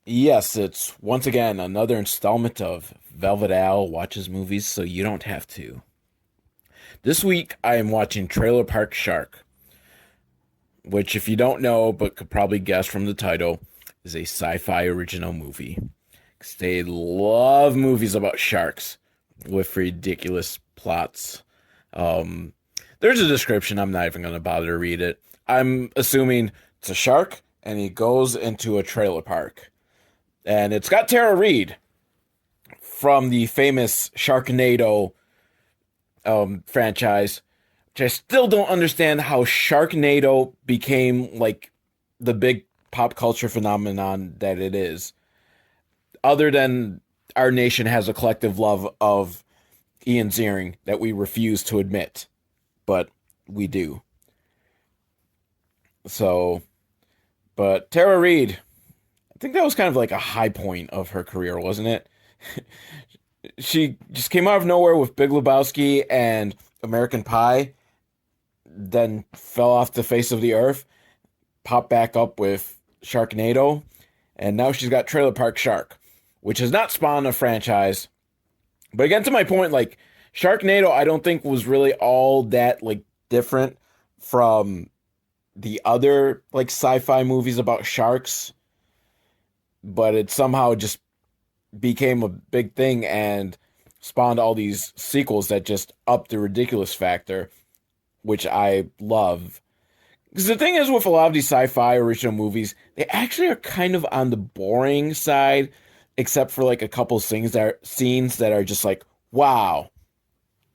Yes, it's once again another installment of Velvet Owl watches movies so you don't have to. This week I am watching Trailer Park Shark, which, if you don't know but could probably guess from the title, is a sci fi original movie. 'Cause they love movies about sharks with ridiculous plots. Um, there's a description, I'm not even going to bother to read it. I'm assuming it's a shark and he goes into a trailer park. And it's got Tara Reid from the famous Sharknado franchise, which I still don't understand how Sharknado became like the big pop culture phenomenon that it is. Other than our nation has a collective love of Ian Ziering that we refuse to admit, but we do. So, but Tara Reid, I think that was kind of like a high point of her career, wasn't it? She just came out of nowhere with Big Lebowski and American Pie, then fell off the face of the earth, popped back up with Sharknado, and now she's got Trailer Park Shark, which has not spawned a franchise. But again, to my point, like Sharknado, I don't think was really all that like different from the other like sci-fi movies about sharks, but it somehow just became a big thing and spawned all these sequels that just upped the ridiculous factor, which I love. Because the thing is, with a lot of these sci-fi original movies, they actually are kind of on the boring side, except for like a couple scenes that are just like, wow.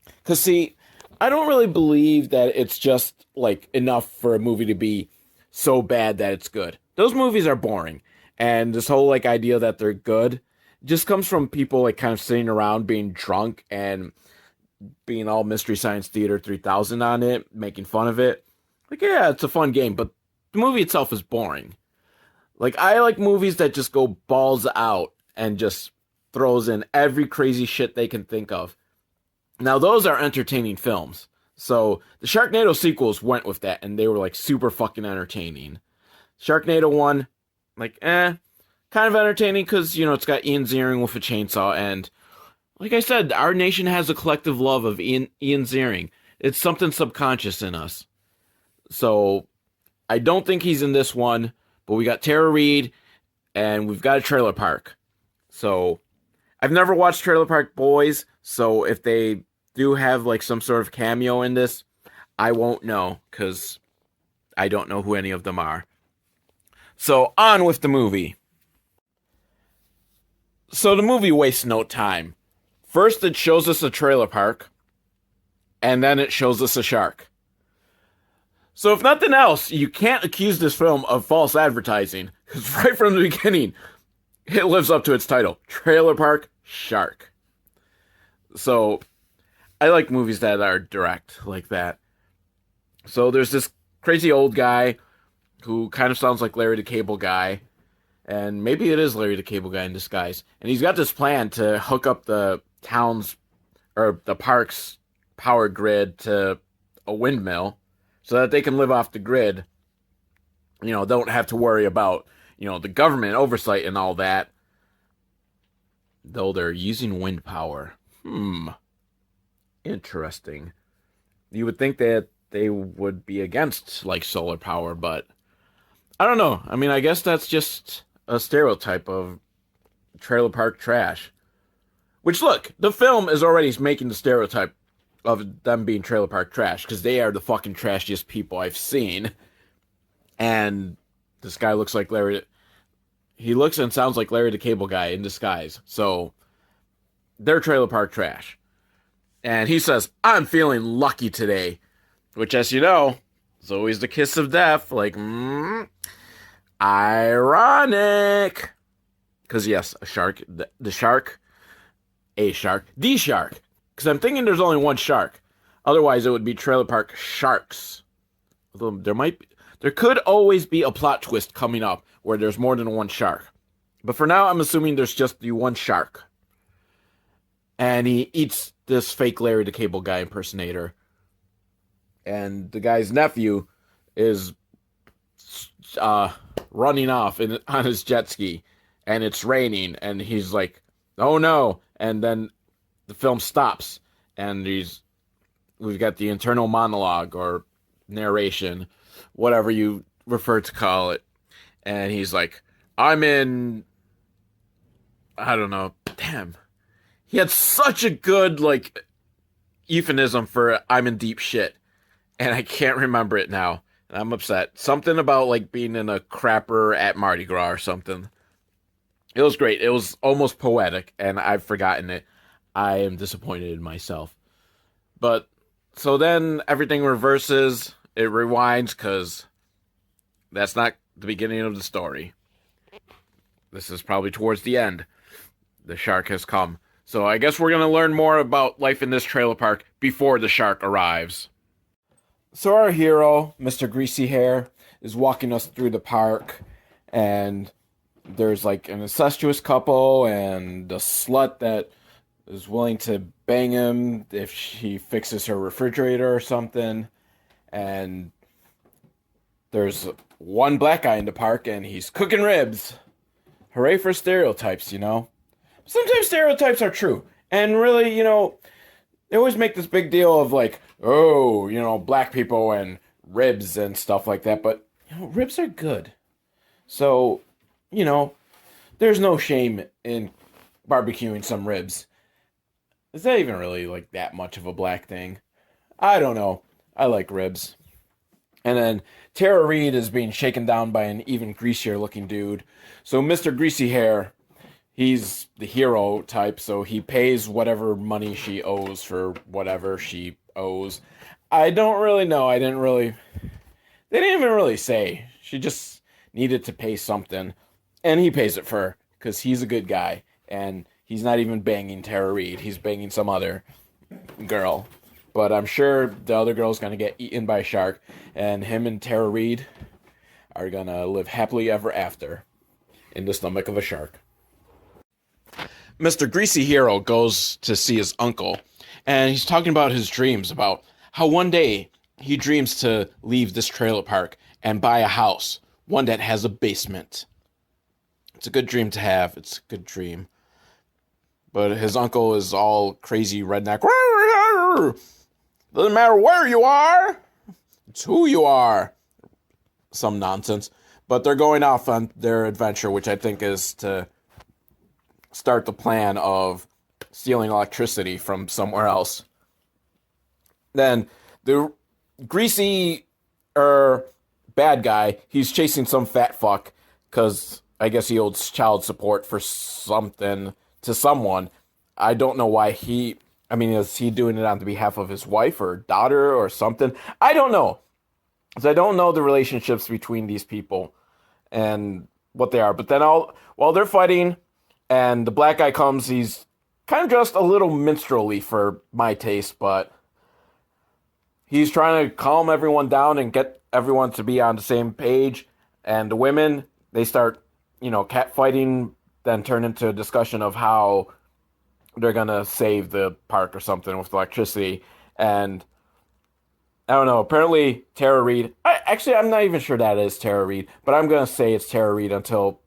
Because see, I don't really believe that it's just like enough for a movie to be so bad that it's good. Those movies are boring, and this whole like idea that they're good just comes from people like kind of sitting around being drunk and being all Mystery Science Theater 3000 on it, making fun of it. Like, yeah, it's a fun game, but the movie itself is boring. Like, I like movies that just go balls out and just throws in every crazy shit they can think of. Now, those are entertaining films. So, the Sharknado sequels went with that, and they were like super fucking entertaining. Sharknado 1, like, kind of entertaining because, it's got Ian Ziering with a chainsaw, and like I said, our nation has a collective love of Ian Ziering. It's something subconscious in us. So I don't think he's in this one, but we got Tara Reid and we've got a trailer park. So I've never watched Trailer Park Boys, so if they do have like some sort of cameo in this, I won't know because I don't know who any of them are. So on with the movie. So the movie wastes no time. First, it shows us a trailer park, and then it shows us a shark. So, if nothing else, you can't accuse this film of false advertising, because right from the beginning, it lives up to its title Trailer Park Shark. So, I like movies that are direct like that. So, there's this crazy old guy who kind of sounds like Larry the Cable Guy, and maybe it is Larry the Cable Guy in disguise. And he's got this plan to hook up the town's or the park's power grid to a windmill so that they can live off the grid. Don't have to worry about, the government oversight and all that. Though they're using wind power. Interesting. You would think that they would be against like solar power, but I don't know. I mean, I guess that's just a stereotype of trailer park trash. Which, look, the film is already making the stereotype of them being trailer park trash because they are the fucking trashiest people I've seen. And this guy looks like Larry. He looks and sounds like Larry the Cable Guy in disguise. So they're trailer park trash. And he says, I'm feeling lucky today. Which, as you know, is always the kiss of death. Like, ironic. Because, yes, a shark, the shark, a shark, the shark. Because I'm thinking there's only one shark. Otherwise, it would be Trailer Park Sharks. Although there could always be a plot twist coming up where there's more than one shark. But for now, I'm assuming there's just the one shark. And he eats this fake Larry the Cable Guy impersonator. And the guy's nephew is running off on his jet ski. and it's raining, and he's like, "Oh no!" And then the film stops, and we've got the internal monologue or narration, whatever you refer to call it, and he's like, "I'm in." I don't know. Damn, he had such a good like euphemism for "I'm in deep shit," and I can't remember it now. And I'm upset. Something about like being in a crapper at Mardi Gras or something. It was great. It was almost poetic, and I've forgotten it. I am disappointed in myself. But so then everything reverses. It rewinds because that's not the beginning of the story. This is probably towards the end. The shark has come. So I guess we're going to learn more about life in this trailer park before the shark arrives. So our hero, Mr. Greasy Hair, is walking us through the park, and there's like an incestuous couple and a slut that is willing to bang him if she fixes her refrigerator or something. And there's one black guy in the park, and he's cooking ribs. Hooray for stereotypes, you know? Sometimes stereotypes are true. And really, you know, they always make this big deal of like, oh, you know, black people and ribs and stuff like that. But, you know, ribs are good. So, you know, there's no shame in barbecuing some ribs. Is that even really like that much of a black thing? I don't know. I like ribs. And then Tara Reid is being shaken down by an even greasier looking dude. So Mr. Greasy Hair, he's the hero type, so he pays whatever money she owes for whatever she owes. I don't really know. They didn't even really say. She just needed to pay something, and he pays it for her because he's a good guy, and he's not even banging Tara Reid. He's banging some other girl. But I'm sure the other girl's going to get eaten by a shark, and him and Tara Reid are going to live happily ever after in the stomach of a shark. Mr. Greasy Hero goes to see his uncle, and he's talking about his dreams, about how one day he dreams to leave this trailer park and buy a house, one that has a basement. It's a good dream to have. It's a good dream. But his uncle is all crazy redneck. Doesn't matter where you are, it's who you are. Some nonsense. But they're going off on their adventure, which I think is to start the plan of stealing electricity from somewhere else. Then the greasy bad guy, he's chasing some fat fuck because I guess he owes child support for something to someone. I don't know why is he doing it on behalf of his wife or daughter or something? I don't know. Because I don't know the relationships between these people and what they are. But then while they're fighting and the black guy comes, he's kind of dressed a little minstrelly for my taste, but he's trying to calm everyone down and get everyone to be on the same page. And the women, they start, catfighting, then turn into a discussion of how they're going to save the park or something with electricity. And I don't know, apparently Tara Reid, I'm not even sure that is Tara Reid, but I'm going to say it's Tara Reid until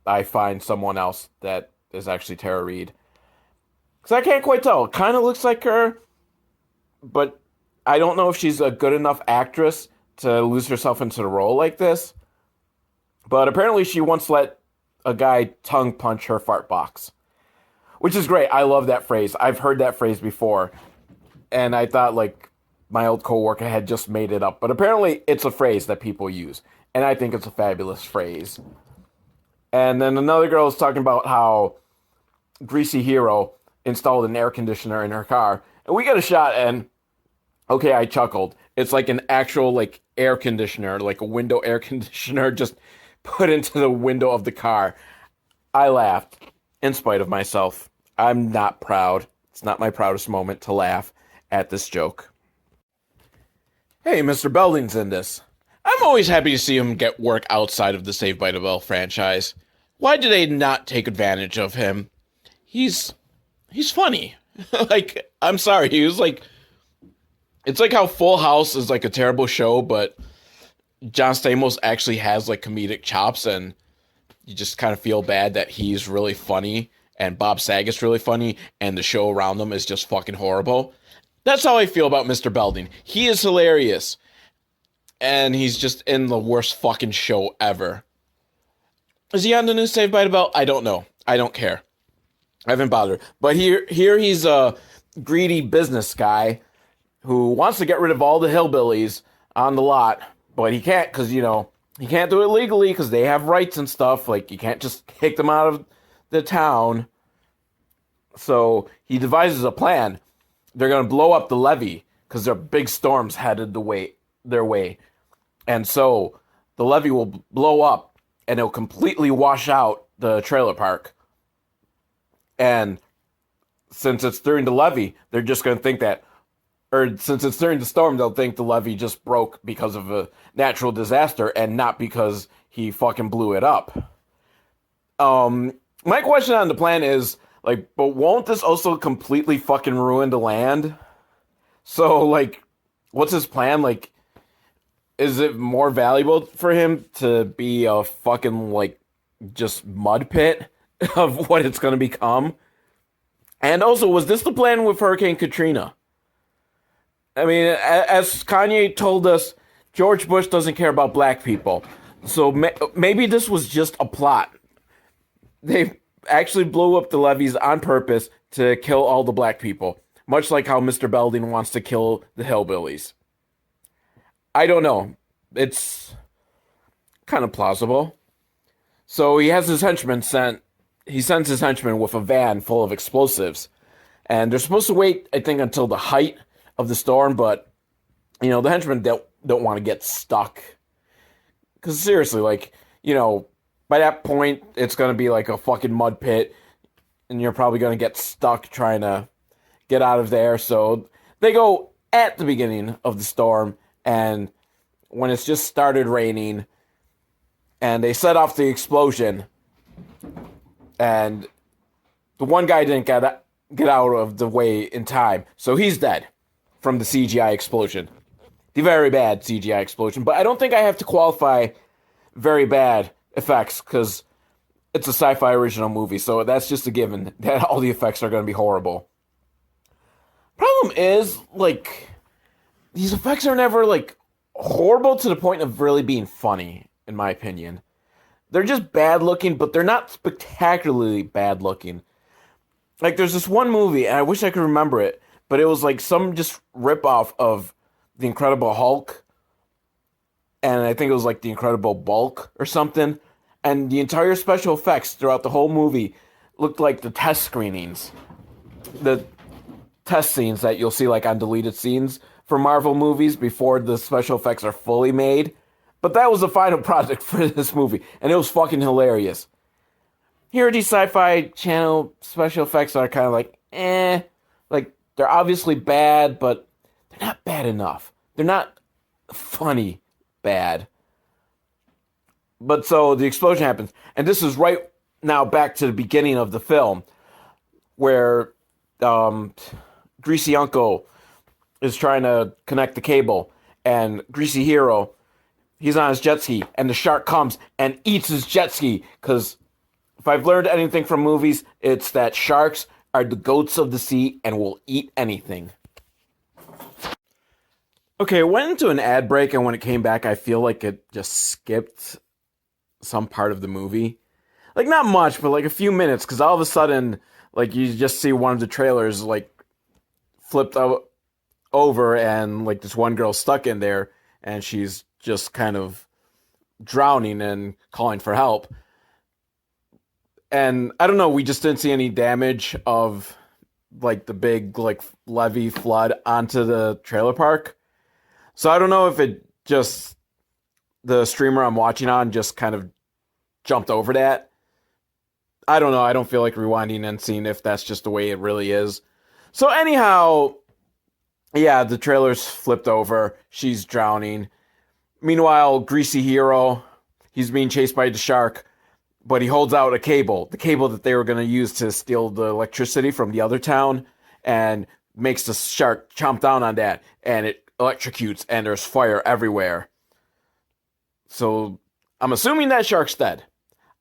I find someone else that is actually Tara Reid. Because I can't quite tell. It kind of looks like her, but I don't know if she's a good enough actress to lose herself into the role like this. But apparently she once let a guy tongue punch her fart box. Which is great. I love that phrase. I've heard that phrase before. And I thought, my old coworker had just made it up. But apparently, it's a phrase that people use. And I think it's a fabulous phrase. And then another girl is talking about how Greasy Hero installed an air conditioner in her car. And we got a shot, and okay, I chuckled. It's like an actual, air conditioner, like a window air conditioner just put into the window of the car. I laughed. In spite of myself. I'm not proud. It's not my proudest moment to laugh at this joke. Hey, Mr. Belding's in this. I'm always happy to see him get work outside of the Saved by the Bell franchise. Why do they not take advantage of him? He's funny. I'm sorry, it's like how Full House is a terrible show, but John Stamos actually has comedic chops, and you just kind of feel bad that he's really funny and Bob Saget's really funny and the show around them is just fucking horrible. That's how I feel about Mr. Belding. He is hilarious. And he's just in the worst fucking show ever. Is he on the new Saved by the Bell? I don't know. I don't care. I haven't bothered. But here he's a greedy business guy who wants to get rid of all the hillbillies on the lot, but he can't because, he can't do it legally because they have rights and stuff. Like, you can't just kick them out of the town. So he devises a plan. They're going to blow up the levee because there are big storms headed their way. And so the levee will blow up and it'll completely wash out the trailer park. And since it's during the levee, they're just going to think that, or since it's during the storm, they'll think the levee just broke because of a natural disaster and not because he fucking blew it up. My question on the plan is, like, but won't this also completely fucking ruin the land? So, like, what's his plan? Like, is it more valuable for him to be a fucking, like, just mud pit of what it's going to become? And also, was this the plan with Hurricane Katrina? I mean, as Kanye told us, George Bush doesn't care about black people. So maybe this was just a plot. They actually blew up the levees on purpose to kill all the black people. Much like how Mr. Belding wants to kill the hillbillies. I don't know. It's kind of plausible. So he has his henchmen he sends his henchmen with a van full of explosives. And they're supposed to wait, I think, until the height of the storm, but, the henchmen don't want to get stuck. Because seriously, like, by that point, it's going to be like a fucking mud pit, and you're probably going to get stuck trying to get out of there. So they go at the beginning of the storm, and when it's just started raining, and they set off the explosion, and the one guy didn't get out of the way in time, so he's dead from the CGI explosion. The very bad CGI explosion, but I don't think I have to qualify very bad effects, because it's a sci-fi original movie, so that's just a given that all the effects are going to be horrible. Problem is, like, these effects are never, like, horrible to the point of really being funny, in my opinion. They're just bad looking, but they're not spectacularly bad looking. Like, there's this one movie, and I wish I could remember it, but it was like some just ripoff of The Incredible Hulk, and I think it was like The Incredible Bulk or something, and the entire special effects throughout the whole movie looked like the test screenings. The test scenes that you'll see like on deleted scenes for Marvel movies before the special effects are fully made. But that was the final product for this movie, and it was fucking hilarious. Here, these Sci-Fi Channel special effects are kind of like, like, they're obviously bad, but they're not bad enough. They're not funny bad. But so the explosion happens, and this is right now back to the beginning of the film, where Greasy Uncle is trying to connect the cable, and Greasy Hero, he's on his jet ski, and the shark comes and eats his jet ski, because if I've learned anything from movies, it's that sharks are the goats of the sea and will eat anything. Okay, it went into an ad break, and when it came back, I feel like it just skipped some part of the movie. Like, not much, but like a few minutes, because all of a sudden, like, you just see one of the trailers, like, flipped over, and, like, this one girl stuck in there, and she's just kind of drowning and calling for help. And I don't know, we just didn't see any damage of, like, the big, like, levee flood onto the trailer park. So I don't know if it just, the streamer I'm watching on just kind of jumped over that. I don't know, I don't feel like rewinding and seeing if that's just the way it really is. So anyhow, yeah, the trailer's flipped over, she's drowning. Meanwhile, Greasy Hero, he's being chased by the shark, but he holds out a cable, the cable that they were going to use to steal the electricity from the other town, and makes the shark chomp down on that, and it electrocutes, and there's fire everywhere. So, I'm assuming that shark's dead.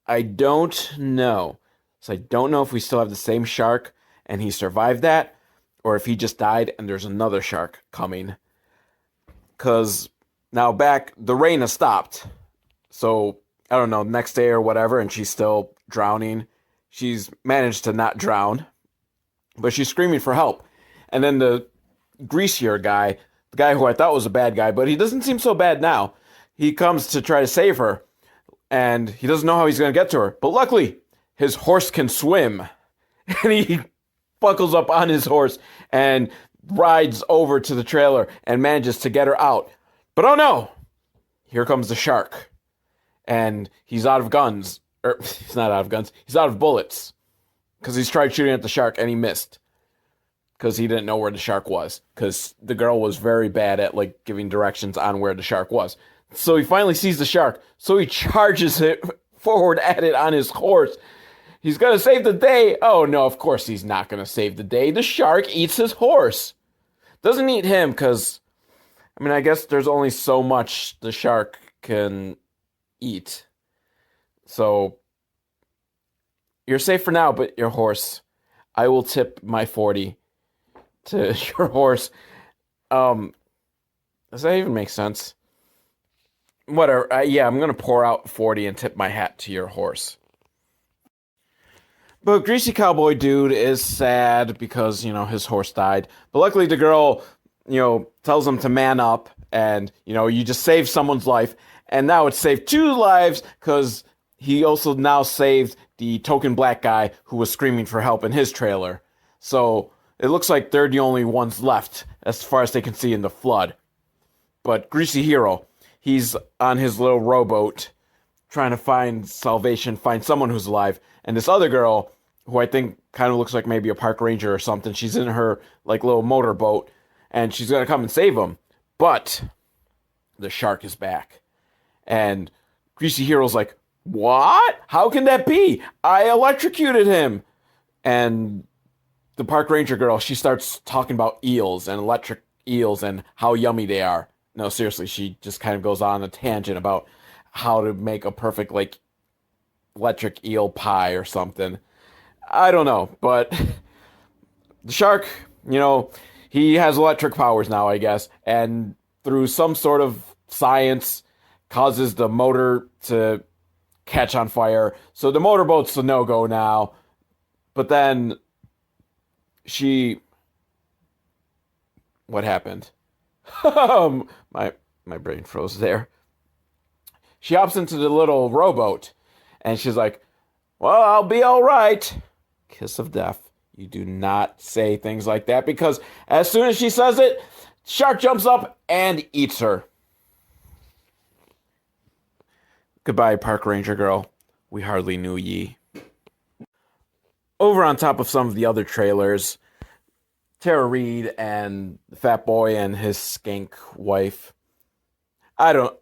I don't know. So I don't know if we still have the same shark and he survived that, or if he just died and there's another shark coming. Because now back, the rain has stopped. So, I don't know, next day or whatever, and she's still drowning. She's managed to not drown, but she's screaming for help. And then the greasier guy, the guy who I thought was a bad guy, but he doesn't seem so bad now, he comes to try to save her. And he doesn't know how he's going to get to her. But luckily, his horse can swim. And he buckles up on his horse and rides over to the trailer and manages to get her out. But oh no! Here comes the shark. And he's out of guns. He's not out of guns. He's out of bullets. Because he's tried shooting at the shark and he missed. Because he didn't know where the shark was. Because the girl was very bad at like giving directions on where the shark was. So he finally sees the shark. So he charges it forward at it on his horse. He's going to save the day. Oh, no, of course he's not going to save the day. The shark eats his horse. Doesn't eat him because, I mean, I guess there's only so much the shark can eat. So you're safe for now, but your horse, I will tip my 40 to your horse. Does that even make sense? Whatever. Yeah, I'm going to pour out 40 and tip my hat to your horse. But Greasy Cowboy Dude is sad because, his horse died. But luckily the girl, tells him to man up and, you just saved someone's life. And now it's saved 2 lives because he also now saved the token black guy who was screaming for help in his trailer. So it looks like they're the only ones left as far as they can see in the flood. But Greasy Hero, he's on his little rowboat trying to find salvation, find someone who's alive. And this other girl, who I think kind of looks like maybe a park ranger or something, she's in her like little motorboat and she's going to come and save him. But the shark is back. And Greasy Hero's like, what? How can that be? I electrocuted him. And the park ranger girl, she starts talking about eels and electric eels and how yummy they are. No, seriously, she just kind of goes on a tangent about how to make a perfect, like, electric eel pie or something. I don't know, but the shark, he has electric powers now, I guess, and through some sort of science causes the motor to catch on fire. So the motorboat's a no-go now, but then what happened? My brain froze there. She hops into the little rowboat, and she's like, well, I'll be all right. Kiss of death. You do not say things like that, because as soon as she says it, shark jumps up and eats her. Goodbye, park ranger girl. We hardly knew ye. Over on top of some of the other trailers, Tara Reid and the fat boy and his skank wife. I don't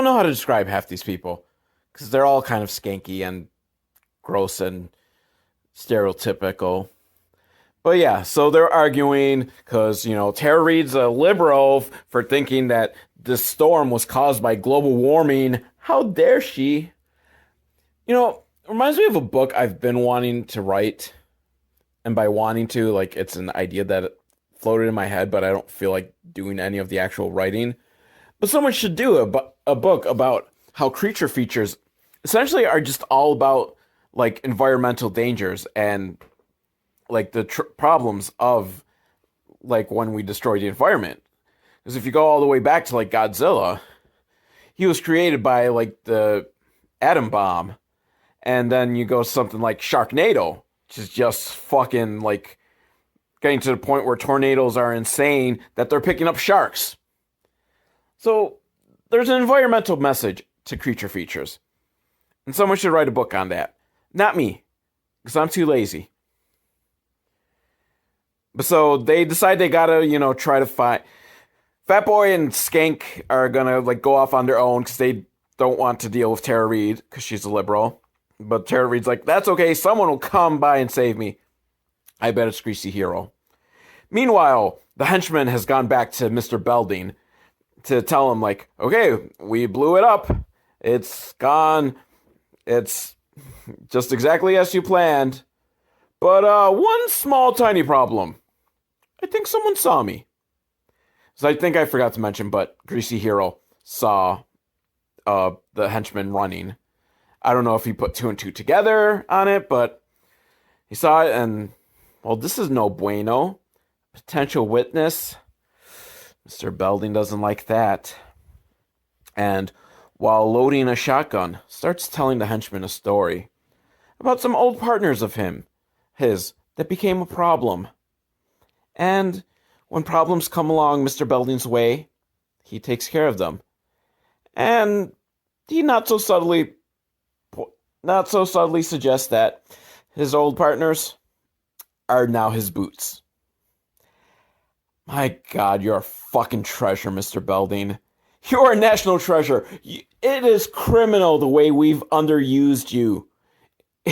know how to describe half these people, because they're all kind of skanky and gross and stereotypical. But yeah, so they're arguing because, Tara Reid's a liberal for thinking that this storm was caused by global warming. How dare she? It reminds me of a book I've been wanting to write. And by wanting to, like, it's an idea that floated in my head, but I don't feel like doing any of the actual writing. But someone should do a book about how creature features essentially are just all about, like, environmental dangers and, like, the problems of, like, when we destroy the environment. Because if you go all the way back to, like, Godzilla, he was created by, like, the atom bomb. And then you go to something like Sharknado, which is just fucking, like, getting to the point where tornadoes are insane that they're picking up sharks. So there's an environmental message to creature features. And someone should write a book on that. Not me, because I'm too lazy. But so they decide they gotta, try to find... Fat Boy and Skank are gonna, like, go off on their own because they don't want to deal with Tara Reid because she's a liberal. But Tara Reid's like, that's okay, someone will come by and save me. I bet it's Greasy Hero. Meanwhile, the henchman has gone back to Mr. Belding to tell him, like, okay, we blew it up. It's gone. It's Just exactly as you planned. But one small tiny problem. I think someone saw me. So I think I forgot to mention, but Greasy Hero saw the henchman running. I don't know if he put two and two together on it, but he saw it and, well, this is no bueno. Potential witness. Mr. Belding doesn't like that. And while loading a shotgun, starts telling the henchman a story about some old partners of his, that became a problem. And when problems come along Mr. Belding's way, he takes care of them. And he not so subtly suggests that his old partners are now his boots. My God, you're a fucking treasure, Mr. Belding. You're a national treasure. It is criminal the way we've underused you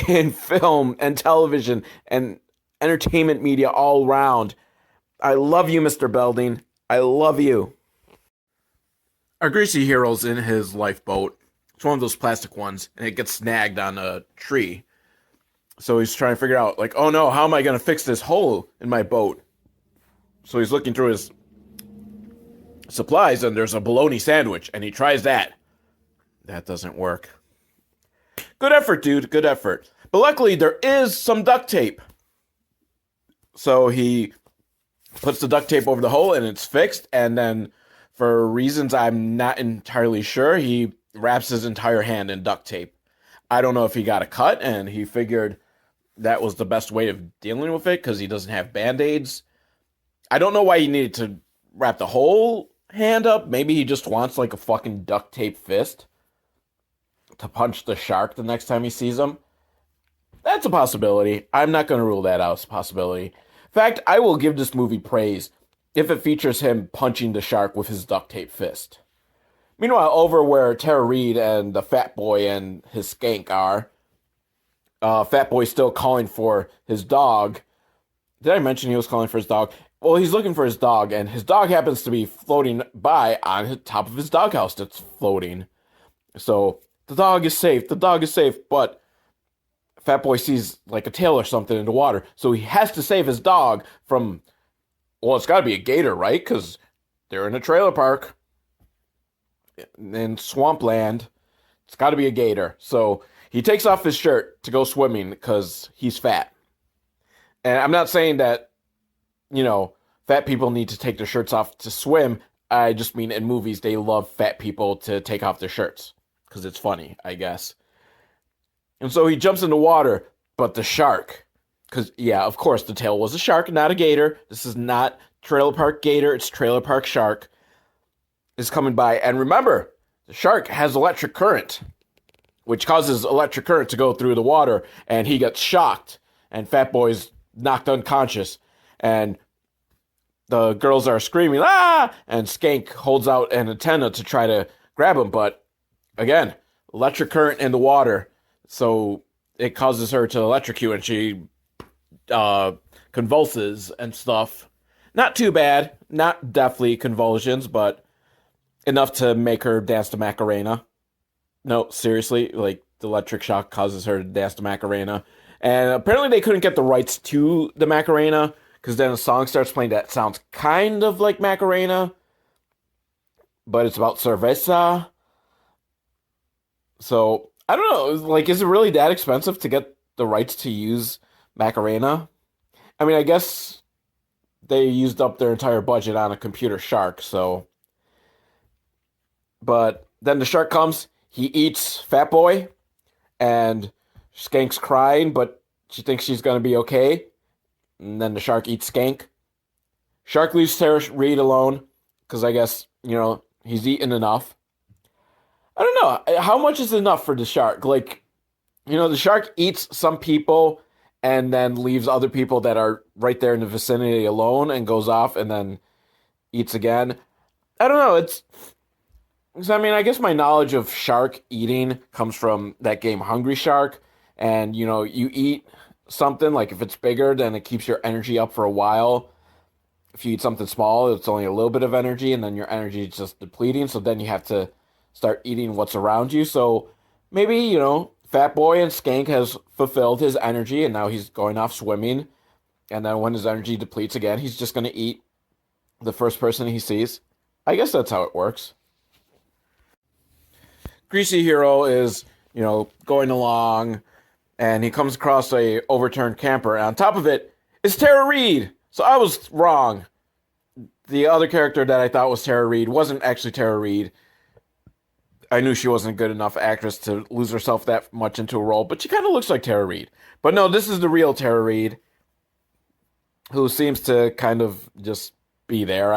in film and television and entertainment media all around. I love you, Mr. Belding. I love you. Our greasy hero's in his lifeboat. It's one of those plastic ones, and it gets snagged on a tree. So he's trying to figure out, like, oh no, how am I going to fix this hole in my boat? So he's looking through his supplies, and there's a bologna sandwich, and he tries that. That doesn't work. Good effort, dude. Good effort. But luckily, there is some duct tape. So he puts the duct tape over the hole, and it's fixed. And then, for reasons I'm not entirely sure, he wraps his entire hand in duct tape. I don't know if he got a cut, and he figured that was the best way of dealing with it, because he doesn't have Band-Aids. I don't know why he needed to wrap the whole hand up. Maybe he just wants, like, a fucking duct tape fist to punch the shark the next time he sees him. That's a possibility. I'm not going to rule that out as a possibility. In fact, I will give this movie praise if it features him punching the shark with his duct tape fist. Meanwhile, over where Tara Reid and the Fat Boy and his skank are, Fat Boy's still calling for his dog. Did I mention he was calling for his dog? Well, he's looking for his dog, and his dog happens to be floating by on the top of his doghouse that's floating. So, the dog is safe, but Fat Boy sees like a tail or something in the water, so he has to save his dog from, well, it's gotta be a gator, right? Because they're in a trailer park in swampland. It's gotta be a gator. So, he takes off his shirt to go swimming because he's fat. And I'm not saying that, fat people need to take their shirts off to swim. I just mean in movies, they love fat people to take off their shirts. Because it's funny, I guess. And so he jumps in the water, but the shark, because, yeah, of course, the tail was a shark, not a gator. This is not trailer park gator, it's trailer park shark, is coming by. And remember, the shark has electric current, which causes electric current to go through the water, and he gets shocked, and Fat Boy's knocked unconscious, and the girls are screaming, ah! And Skank holds out an antenna to try to grab him, but again, electric current in the water, so it causes her to electrocute, and she convulses and stuff. Not too bad, not deathly convulsions, but enough to make her dance to Macarena. No, seriously, like, the electric shock causes her to dance to Macarena. And apparently they couldn't get the rights to the Macarena, because then a song starts playing that sounds kind of like Macarena, but it's about cerveza. So, I don't know, like, is it really that expensive to get the rights to use Macarena? I mean, I guess they used up their entire budget on a computer shark, so. But then the shark comes, he eats Fat Boy, and Skank's crying, but she thinks she's going to be okay. And then the shark eats Skank. Shark leaves Tara Reid alone, because I guess, he's eaten enough. I don't know. How much is enough for the shark? Like, the shark eats some people and then leaves other people that are right there in the vicinity alone and goes off and then eats again. I don't know. I guess my knowledge of shark eating comes from that game Hungry Shark. And, you eat something, like if it's bigger, then it keeps your energy up for a while. If you eat something small, it's only a little bit of energy, and then your energy is just depleting. So then you have to start eating what's around you. So maybe, Fat Boy and Skank has fulfilled his energy and now he's going off swimming. And then when his energy depletes again, he's just going to eat the first person he sees. I guess that's how it works. Greasy Hero is, going along and he comes across a overturned camper. And on top of it is Tara Reid. So I was wrong. The other character that I thought was Tara Reid wasn't actually Tara Reid. I knew she wasn't a good enough actress to lose herself that much into a role, but she kind of looks like Tara Reid. But no, this is the real Tara Reid, who seems to kind of just be there.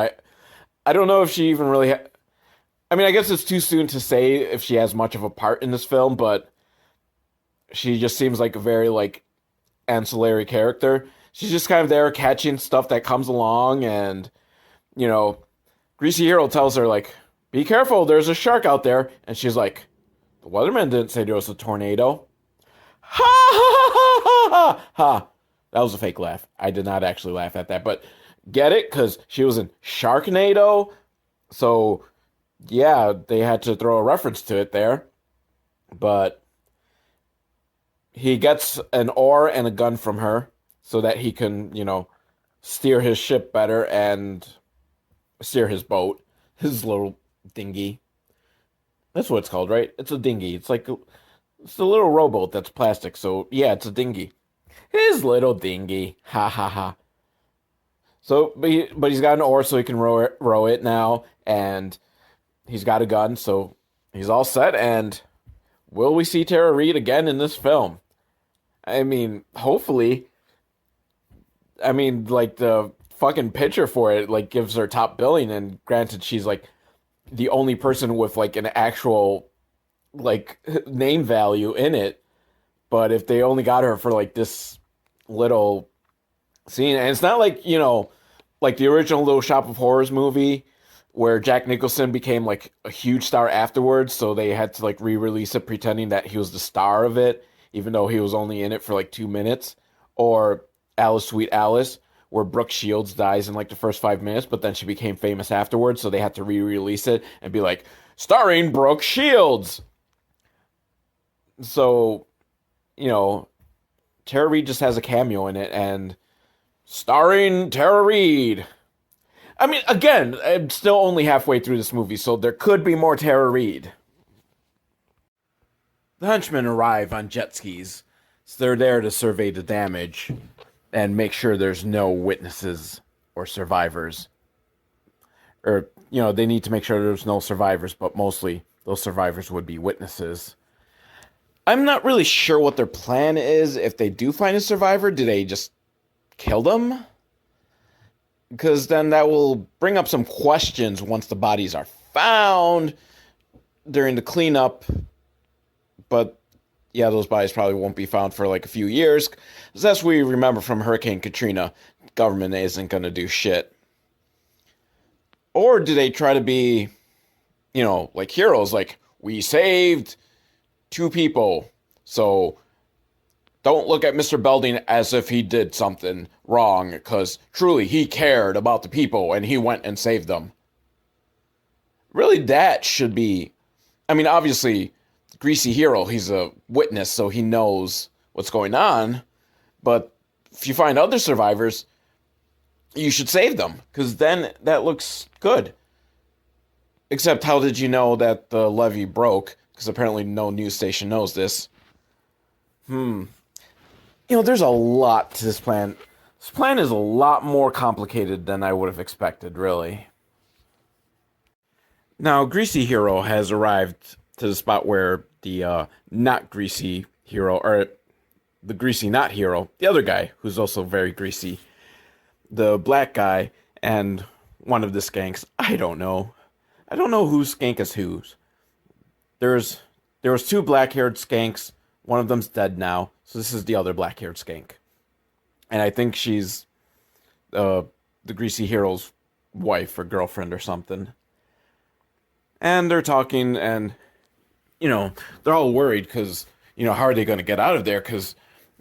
I don't know if she even really... I mean, I guess it's too soon to say if she has much of a part in this film, but she just seems like a very, ancillary character. She's just kind of there catching stuff that comes along, and, Greasy Hero tells her, be careful, there's a shark out there. And she's like, the weatherman didn't say there was a tornado. Ha ha ha ha ha ha. That was a fake laugh. I did not actually laugh at that, but get it? Because she was in Sharknado. So, yeah, they had to throw a reference to it there. But he gets an oar and a gun from her so that he can, steer his ship better and steer his boat, his little dinghy. That's what it's called, right? It's a dinghy. It's it's a little rowboat that's plastic. So, yeah, it's a dinghy. His little dinghy. Ha ha ha. So, but he's got an oar so he can row it now. And he's got a gun, so he's all set. And will we see Tara Reid again in this film? I mean, hopefully. I mean, the fucking picture for it, gives her top billing. And granted, she's, the only person with, an actual, name value in it. But if they only got her for, this little scene, and it's not like the original Little Shop of Horrors movie where Jack Nicholson became a huge star afterwards, so they had to re-release it pretending that he was the star of it, even though he was only in it for 2 minutes, or Alice Sweet Alice, where Brooke Shields dies in the first 5 minutes, but then she became famous afterwards, so they had to re-release it and be starring Brooke Shields. So, Tara Reid just has a cameo in it, and starring Tara Reid. I mean, again, I'm still only halfway through this movie, so there could be more Tara Reid. The henchmen arrive on jet skis, so they're there to survey the damage and make sure there's no witnesses or survivors. Or, they need to make sure there's no survivors, but mostly those survivors would be witnesses. I'm not really sure what their plan is. If they do find a survivor, do they just kill them? Because then that will bring up some questions once the bodies are found during the cleanup. But, yeah, those bodies probably won't be found for a few years. Because as we remember from Hurricane Katrina, government isn't going to do shit. Or do they try to be, heroes? We saved 2 people. So don't look at Mr. Belding as if he did something wrong, because truly he cared about the people and he went and saved them. Really, that should be... I mean, obviously, Greasy Hero, he's a witness, so he knows what's going on. But if you find other survivors, you should save them, because then that looks good. Except, how did you know that the levee broke? Because apparently no news station knows this. There's a lot to this plan. This plan is a lot more complicated than I would have expected, really. Now, Greasy Hero has arrived to the spot where the not Greasy Hero, or the Greasy not Hero, the other guy, who's also very greasy, the black guy, and one of the skanks, I don't know. I don't know whose skank is whose. There was 2 black-haired skanks. One of them's dead now, so this is the other black-haired skank. And I think she's the Greasy Hero's wife or girlfriend or something. And they're talking, and, they're all worried because, how are they going to get out of there? Because,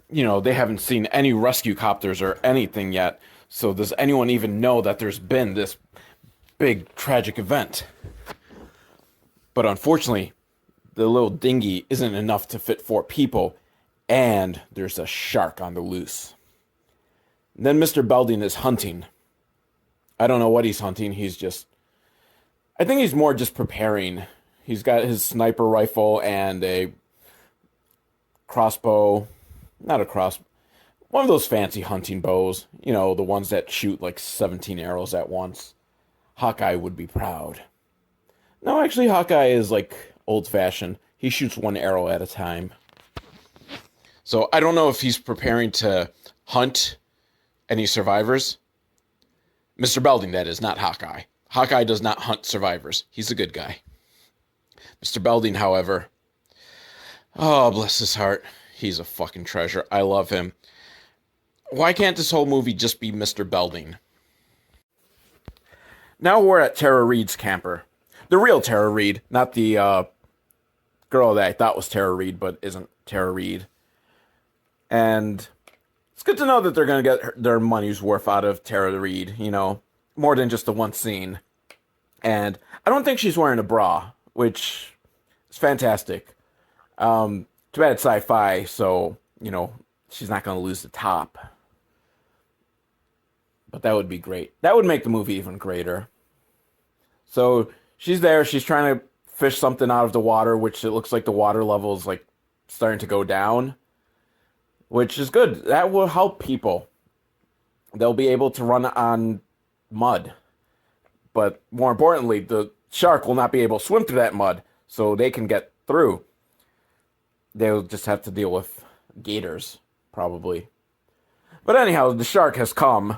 they haven't seen any rescue copters or anything yet. So does anyone even know that there's been this big tragic event? But unfortunately, the little dinghy isn't enough to fit 4 people, and there's a shark on the loose. And then Mr. Belding is hunting. I don't know what he's hunting. I think he's more just preparing. He's got his sniper rifle and a crossbow. Not a crossbow. One of those fancy hunting bows. You know, the ones that shoot like 17 arrows at once. Hawkeye would be proud. No, actually, Hawkeye is like old-fashioned. He shoots 1 arrow at a time. So I don't know if he's preparing to hunt any survivors. Mr. Belding, that is, not Hawkeye. Hawkeye does not hunt survivors. He's a good guy. Mr. Belding, however, oh, bless his heart, he's a fucking treasure. I love him. Why can't this whole movie just be Mr. Belding? Now we're at Tara Reid's camper. The real Tara Reid, not the girl that I thought was Tara Reid, but isn't Tara Reid. And it's good to know that they're going to get their money's worth out of Tara Reid, you know, more than just the one scene. And I don't think she's wearing a bra, which is fantastic. Too bad it's sci-fi, so, you know, she's not going to lose the top. But that would be great. That would make the movie even greater. So she's there. She's trying to fish something out of the water, which it looks like the water level is like starting to go down, which is good. That will help people. They'll be able to run on mud. But more importantly, the shark will not be able to swim through that mud, so they can get through. They'll just have to deal with gators, probably. But anyhow, the shark has come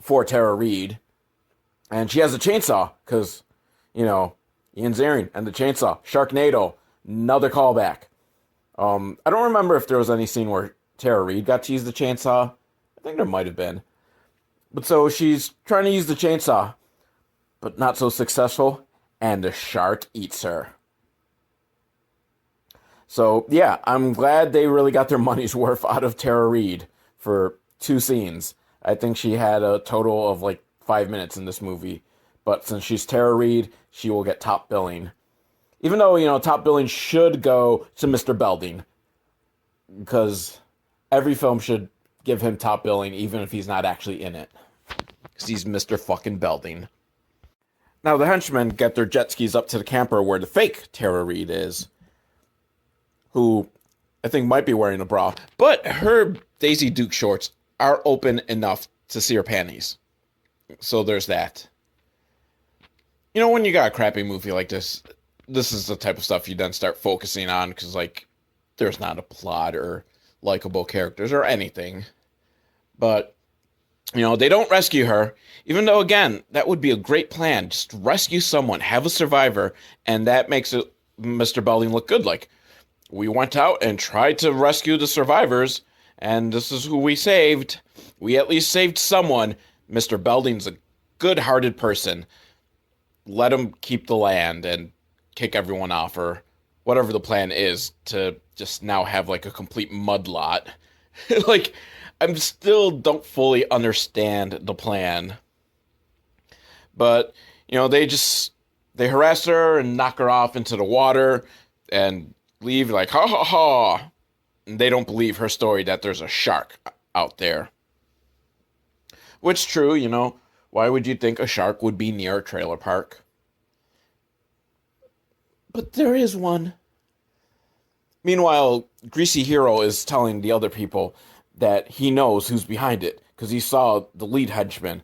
for Tara Reid, and she has a chainsaw, because, you know, Ian Ziering and the chainsaw, Sharknado, another callback. I don't remember if there was any scene where Tara Reid got to use the chainsaw. I think there might have been. But so she's trying to use the chainsaw, but not so successful, and the shark eats her. So, yeah, I'm glad they really got their money's worth out of Tara Reid for 2 scenes. I think she had a total of like 5 minutes in this movie. But since she's Tara Reid, she will get top billing. Even though, you know, top billing should go to Mr. Belding. Because every film should give him top billing, even if he's not actually in it. Because he's Mr. fucking Belding. Now, the henchmen get their jet skis up to the camper where the fake Tara Reid is. Who I think might be wearing a bra. But her Daisy Duke shorts are open enough to see her panties. So there's that. You know, when you got a crappy movie like this is the type of stuff you then start focusing on, because, like, there's not a plot or likable characters or anything. But, you know, they don't rescue her, even though, again, that would be a great plan. Just rescue someone, have a survivor, and that makes it Mr. Belding look good. Like, we went out and tried to rescue the survivors, and this is who we saved. We at least saved someone. Mr. Belding's a good-hearted person. Let him keep the land and kick everyone off, or whatever the plan is, to just now have like a complete mud lot. Like, I still don't fully understand the plan. But, you know, they harass her and knock her off into the water and leave like, ha ha ha. And they don't believe her story that there's a shark out there. Which, true, you know, why would you think a shark would be near a trailer park? But there is one. Meanwhile, Greasy Hero is telling the other people that he knows who's behind it, because he saw the lead henchman,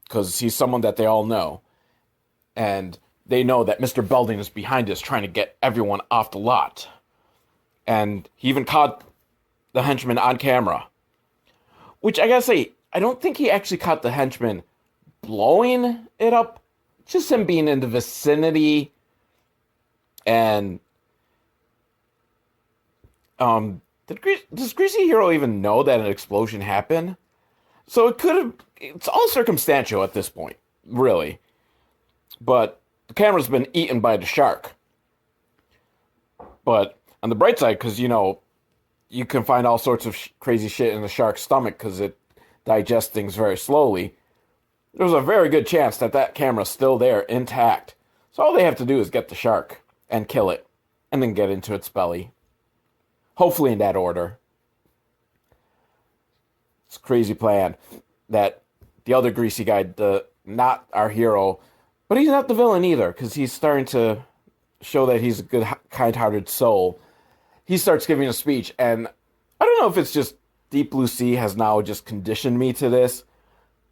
because he's someone that they all know. And they know that Mr. Belding is behind us, trying to get everyone off the lot. And he even caught the henchman on camera. Which, I gotta say, I don't think he actually caught the henchman blowing it up. Just him being in the vicinity. And does Greasy Hero even know that an explosion happened? So it's all circumstantial at this point, really. But the camera's been eaten by the shark. But on the bright side, because, you know, you can find all sorts of crazy shit in the shark's stomach because it digests things very slowly. There's a very good chance that camera's still there, intact. So all they have to do is get the shark and kill it. and then get into its belly. Hopefully in that order. It's a crazy plan that the other greasy guy, not our hero, but he's not the villain either, because he's starting to show that he's a good, kind-hearted soul. He starts giving a speech, and I don't know if it's just Deep Blue Sea has now just conditioned me to this,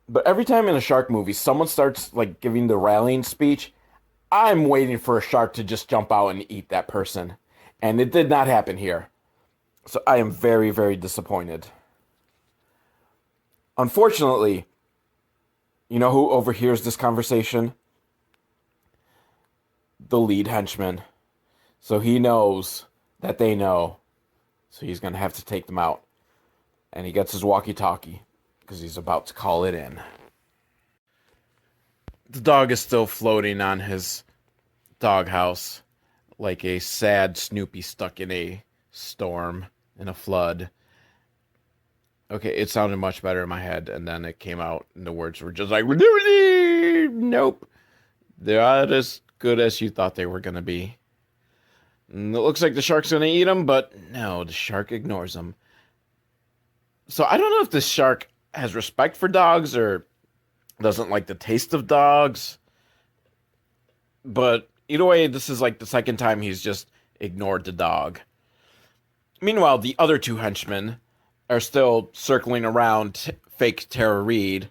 but every time in a shark movie someone starts like giving the rallying speech, I'm waiting for a shark to just jump out and eat that person. And it did not happen here. So I am very, very disappointed. Unfortunately, you know who overhears this conversation? The lead henchman. So he knows that they know. So he's going to have to take them out. And he gets his walkie-talkie because he's about to call it in. The dog is still floating on his doghouse like a sad Snoopy stuck in a storm, in a flood. Okay, it sounded much better in my head, and then it came out, and the words were just like, nope. They're not as good as you thought they were going to be. And it looks like the shark's going to eat him, but no, the shark ignores him. So I don't know if this shark has respect for dogs or doesn't like the taste of dogs. But either way, this is like the second time he's just ignored the dog. Meanwhile, the other two henchmen are still circling around fake Tara Reid,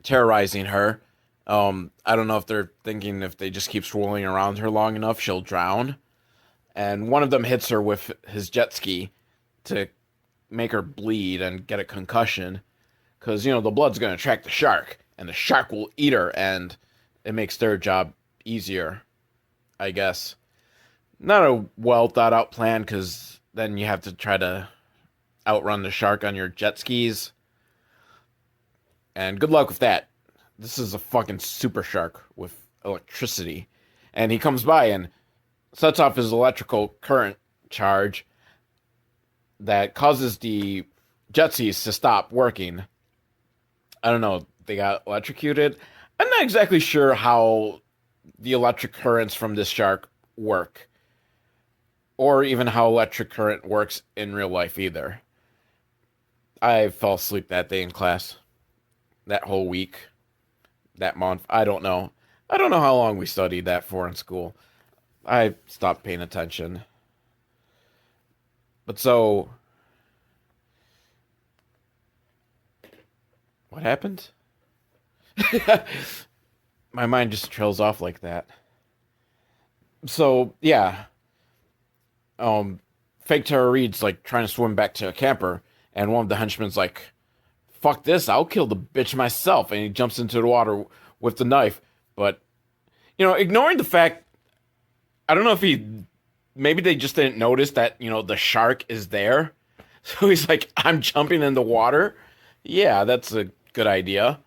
terrorizing her. I don't know if they're thinking if they just keep swirling around her long enough, she'll drown. And one of them hits her with his jet ski to make her bleed and get a concussion. Because, the blood's going to attract the shark. And the shark will eat her. And it makes their job easier, I guess. Not a well thought out plan, because then you have to try to outrun the shark on your jet skis. And good luck with that. This is a fucking super shark with electricity. And he comes by and sets off his electrical current charge that causes the jet skis to stop working. I don't know. They got electrocuted. I'm not exactly sure how the electric currents from this shark work. Or even how electric current works in real life either. I fell asleep that day in class. That whole week. That month. I don't know. I don't know how long we studied that for in school. I stopped paying attention. But so... what happened? My mind just trails off like that. So, yeah. Fake Tara Reid's like trying to swim back to a camper, and one of the henchmen's like, fuck this, I'll kill the bitch myself. And he jumps into the water with the knife. But, ignoring the fact, I don't know if maybe they just didn't notice that, the shark is there. So he's like, I'm jumping in the water. Yeah, that's a good idea.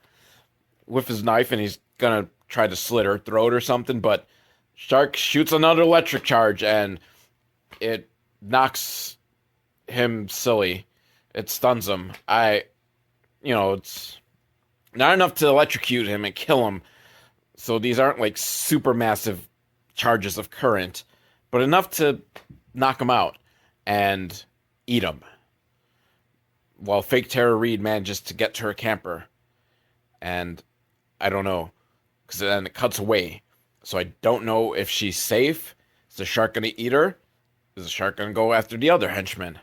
With his knife, and he's gonna try to slit her throat or something, but shark shoots another electric charge, and it knocks him silly. It stuns him. It's not enough to electrocute him and kill him. So these aren't like super massive charges of current, but enough to knock him out and eat him. While fake Tara Reid manages to get to her camper. And I don't know, because then it cuts away. So I don't know if she's safe. Is the shark going to eat her? Is the shark going to go after the other henchman?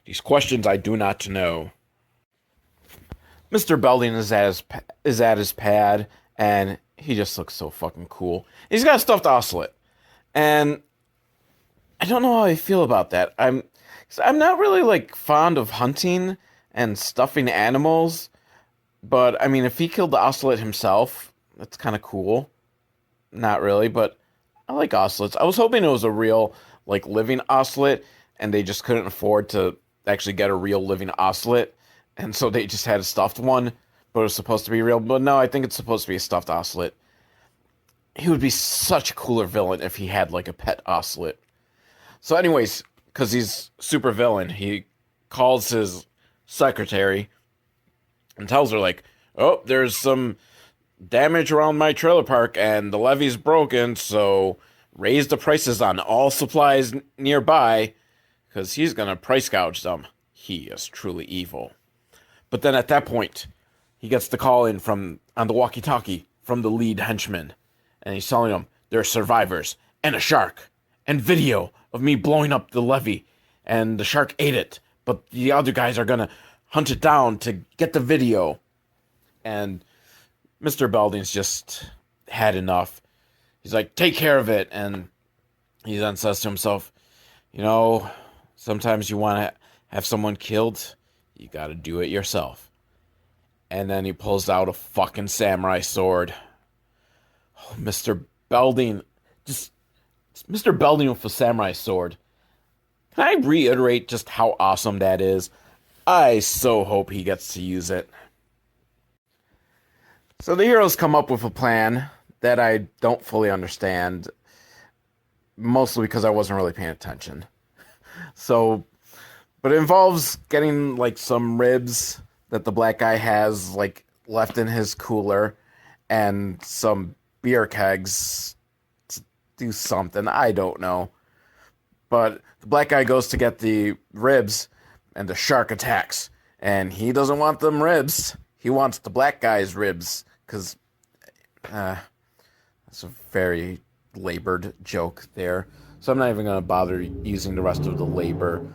These questions I do not know. Mr. Belding is at his pad, and he just looks so fucking cool. He's got a stuffed ocelot. And I don't know how I feel about that. I'm not really like fond of hunting and stuffing animals, but I mean, if he killed the ocelot himself, that's kind of cool. Not really, but I like ocelots. I was hoping it was a real like living ocelot, and they just couldn't afford to actually get a real living ocelot, and so they just had a stuffed one, but it was supposed to be real. But no, I think it's supposed to be a stuffed ocelot. He would be such a cooler villain if he had like a pet ocelot. So anyways, because he's super villain, he calls his secretary and tells her like, oh, there's some damage around my trailer park and the levee's broken, so raise the prices on all supplies nearby, because he's gonna price gouge them. He is truly evil. But then at that point, he gets the call in from on the walkie-talkie from the lead henchman, and he's telling them there are survivors and a shark and video of me blowing up the levee, and the shark ate it, but the other guys are gonna hunt it down to get the video. And Mr. Belding's just had enough. He's like, take care of it. And he then says to himself, sometimes you want to have someone killed, you got to do it yourself. And then he pulls out a fucking samurai sword. Oh, Mr. Belding, just Mr. Belding with a samurai sword. Can I reiterate just how awesome that is? I so hope he gets to use it. So the heroes come up with a plan that I don't fully understand, mostly because I wasn't really paying attention. But it involves getting like some ribs that the black guy has like left in his cooler and some beer kegs to do something. I don't know. But the black guy goes to get the ribs and the shark attacks. And he doesn't want them ribs. He wants the black guy's ribs. Because that's a very labored joke there. So I'm not even going to bother using the rest of the labor.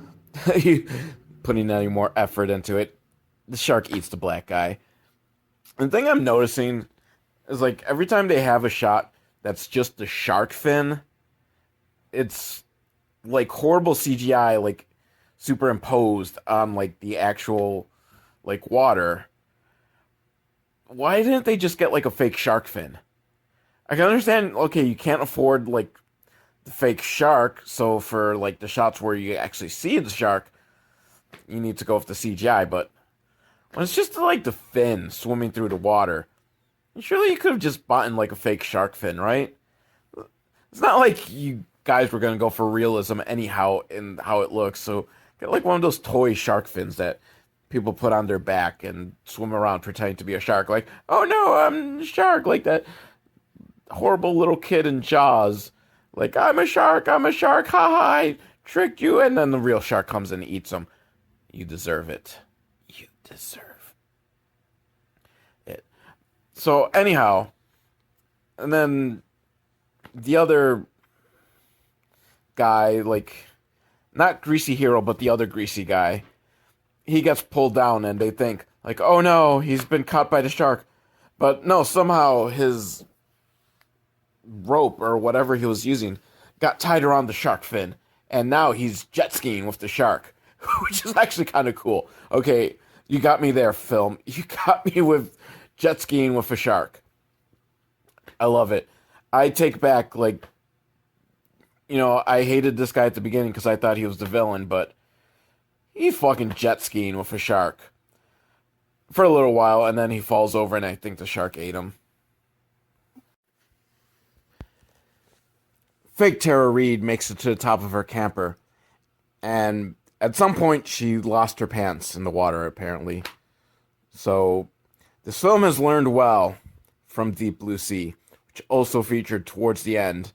Putting any more effort into it. The shark eats the black guy. The thing I'm noticing is like every time they have a shot that's just the shark fin, it's like horrible CGI, like superimposed on like the actual like water. Why didn't they just get like a fake shark fin? I can understand, okay, you can't afford like the fake shark, so for like the shots where you actually see the shark, you need to go with the CGI, but when it's just like the fin swimming through the water, surely you could have just bought in like a fake shark fin, right? It's not like you guys were gonna go for realism anyhow in how it looks, so get like one of those toy shark fins that people put on their back and swim around pretending to be a shark, like, oh no, I'm a shark, like that horrible little kid in Jaws, like, I'm a shark, ha ha, I tricked you, and then the real shark comes and eats him. You deserve it. You deserve it. So anyhow, and then the other guy, like, not Greasy Hero, but the other greasy guy, he gets pulled down and they think, like, oh no, he's been caught by the shark. But no, somehow his rope or whatever he was using got tied around the shark fin. And now he's jet skiing with the shark, which is actually kind of cool. Okay, you got me there, film. You got me with jet skiing with a shark. I love it. I take back, like, I hated this guy at the beginning because I thought he was the villain, but he fucking jet skiing with a shark for a little while, and then he falls over, and I think the shark ate him. Fake Tara Reid makes it to the top of her camper, and at some point she lost her pants in the water, apparently. So this film has learned well from Deep Blue Sea, which also featured towards the end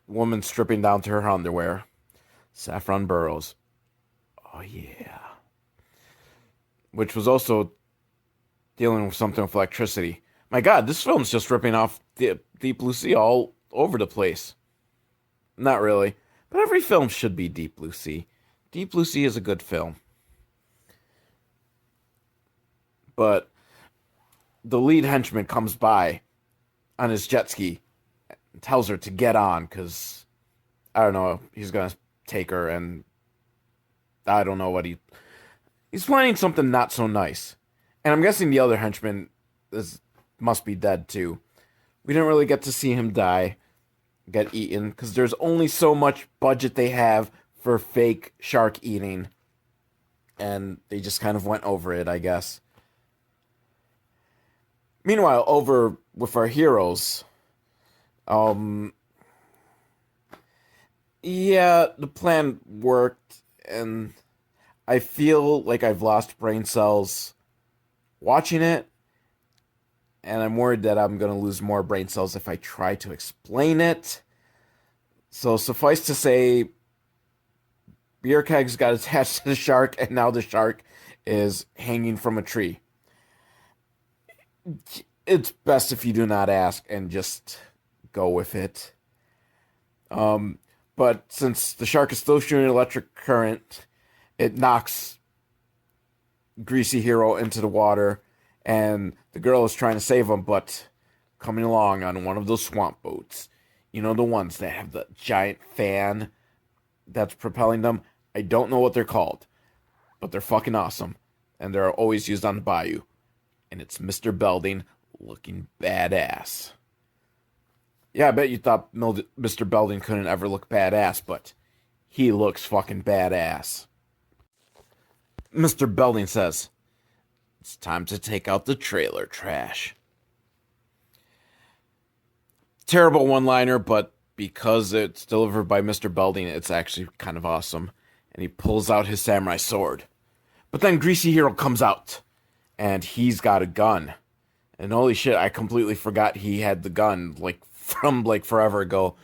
woman stripping down to her underwear. Saffron Burrows. Oh yeah. Which was also dealing with something with electricity. My God, this film's just ripping off Deep Blue Sea all over the place. Not really, but every film should be Deep Blue Sea. Deep Blue Sea is a good film. But the lead henchman comes by on his jet ski and tells her to get on because, I don't know, he's going to take her, and I don't know what he's planning something not so nice. And I'm guessing the other henchman must be dead too. We didn't really get to see him get eaten, because there's only so much budget they have for fake shark eating. And they just kind of went over it, I guess. Meanwhile, over with our heroes, yeah, the plan worked, and I feel like I've lost brain cells watching it, and I'm worried that I'm going to lose more brain cells if I try to explain it. So suffice to say, beer kegs got attached to the shark, and now the shark is hanging from a tree. It's best if you do not ask and just go with it. Um, but since the shark is still shooting electric current, it knocks Greasy Hero into the water, and the girl is trying to save him, but coming along on one of those swamp boats. You know, the ones that have the giant fan that's propelling them. I don't know what they're called, but they're fucking awesome, and they're always used on the bayou. And it's Mr. Belding looking badass. Yeah, I bet you thought Mr. Belding couldn't ever look badass, but he looks fucking badass. Mr. Belding says, "It's time to take out the trailer trash." Terrible one liner, but because it's delivered by Mr. Belding, it's actually kind of awesome. And he pulls out his samurai sword. But then Greasy Hero comes out, and he's got a gun. And holy shit, I completely forgot he had the gun, like, from, like, forever ago,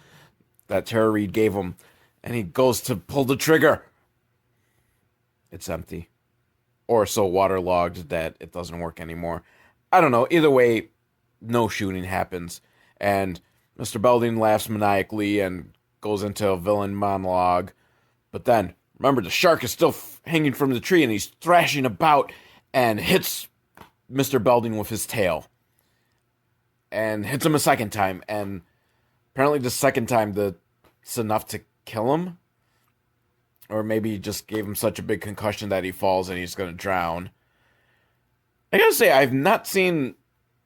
that Tara Reid gave him. And he goes to pull the trigger. It's empty. Or so waterlogged that it doesn't work anymore. I don't know. Either way, no shooting happens. And Mr. Belding laughs maniacally and goes into a villain monologue. But then, remember, the shark is still hanging from the tree, and he's thrashing about and hits Mr. Belding with his tail. And hits him a second time. And apparently the second time, it's enough to kill him. Or maybe he just gave him such a big concussion that he falls and he's going to drown. I gotta say, I've not seen,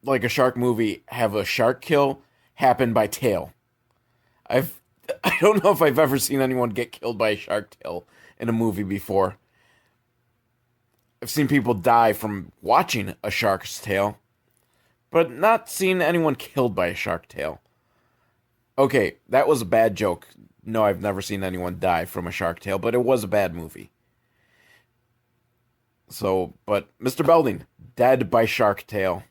like, a shark movie have a shark kill happen by tail. I don't know if I've ever seen anyone get killed by a shark tail in a movie before. I've seen people die from watching a shark's tail, but not seen anyone killed by a shark tail. Okay, that was a bad joke. No, I've never seen anyone die from a shark tail, but it was a bad movie. So, but Mr. Belding, dead by shark tail.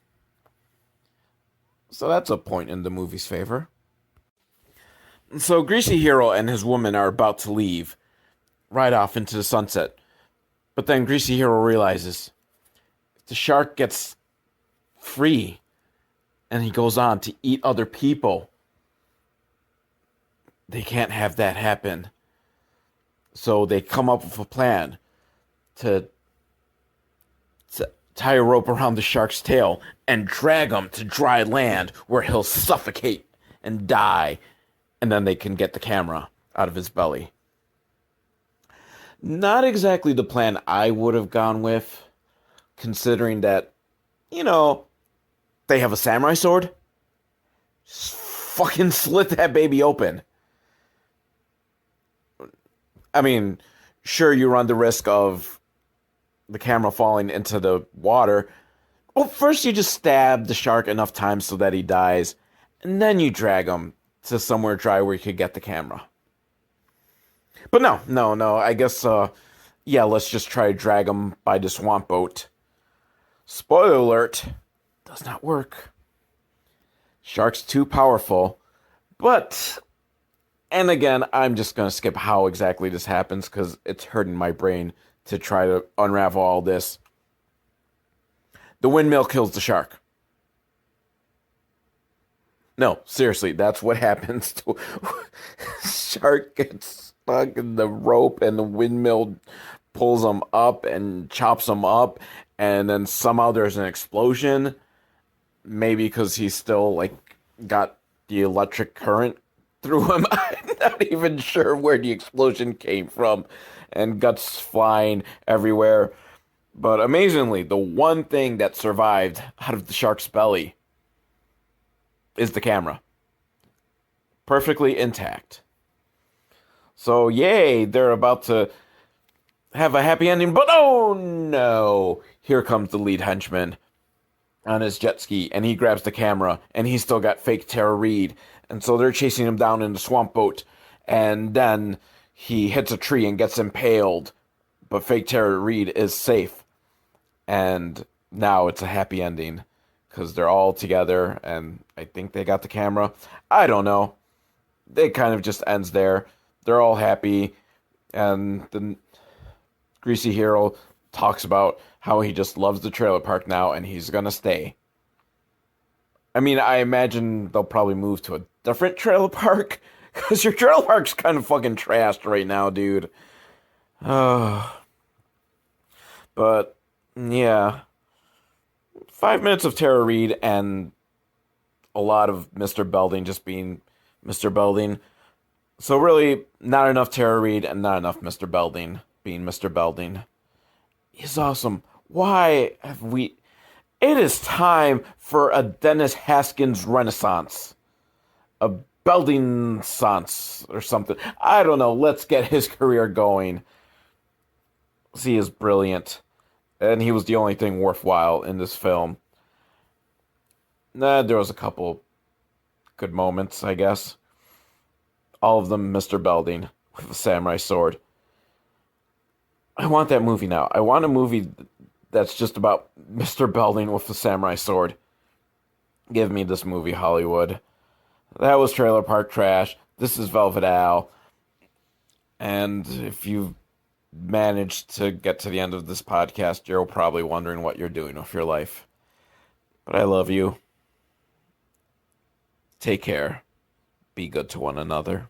So that's a point in the movie's favor. So Greasy Hero and his woman are about to leave, right off into the sunset. But then Greasy Hero realizes if the shark gets free and he goes on to eat other people, they can't have that happen. So they come up with a plan to tie a rope around the shark's tail and drag him to dry land where he'll suffocate and die. And then they can get the camera out of his belly. Not exactly the plan I would have gone with, considering that, you know, they have a samurai sword. Just fucking slit that baby open. I mean, sure, you run the risk of the camera falling into the water. Well, first you just stab the shark enough times so that he dies, and then you drag him to somewhere dry where you could get the camera. But no. I guess, yeah, let's just try to drag him by the swamp boat. Spoiler alert, does not work. Shark's too powerful, but... And again, I'm just going to skip how exactly this happens because it's hurting my brain to try to unravel all this. The windmill kills the shark. No, seriously, that's what happens to shark gets stuck in the rope and the windmill pulls him up and chops him up, and then somehow there's an explosion. Maybe because he's still, like, got the electric current through him. I'm not even sure where the explosion came from, and guts flying everywhere. But amazingly, the one thing that survived out of the shark's belly is the camera. Perfectly intact. So, yay, they're about to have a happy ending, but oh no! Here comes the lead henchman on his jet ski, and he grabs the camera, and he's still got fake Tara Reid. And so they're chasing him down in the swamp boat, and then he hits a tree and gets impaled, but fake Tara Reid is safe. And now it's a happy ending, because they're all together, and I think they got the camera. I don't know. it kind of just ends there. They're all happy, and the Greasy Hero talks about how he just loves the trailer park now and he's gonna stay. I mean, I imagine they'll probably move to a different trailer park because your trailer park's kind of fucking trashed right now, dude. But yeah, 5 minutes of Tara Reid and a lot of Mr. Belding just being Mr. Belding. So really, not enough Tara Reid and not enough Mr. Belding being Mr. Belding. He's awesome. Why have we? It is time for a Dennis Haskins renaissance. A Belding Sans or something. I don't know. Let's get his career going. He is brilliant. And he was the only thing worthwhile in this film. Nah, there was a couple good moments, I guess. All of them Mr. Belding with a samurai sword. I want that movie now. I want a movie that's just about Mr. Belding with a samurai sword. Give me this movie, Hollywood. That was Trailer Park Trash. This is Velvet Al. And if you managed to get to the end of this podcast, you're probably wondering what you're doing with your life. But I love you. Take care. Be good to one another.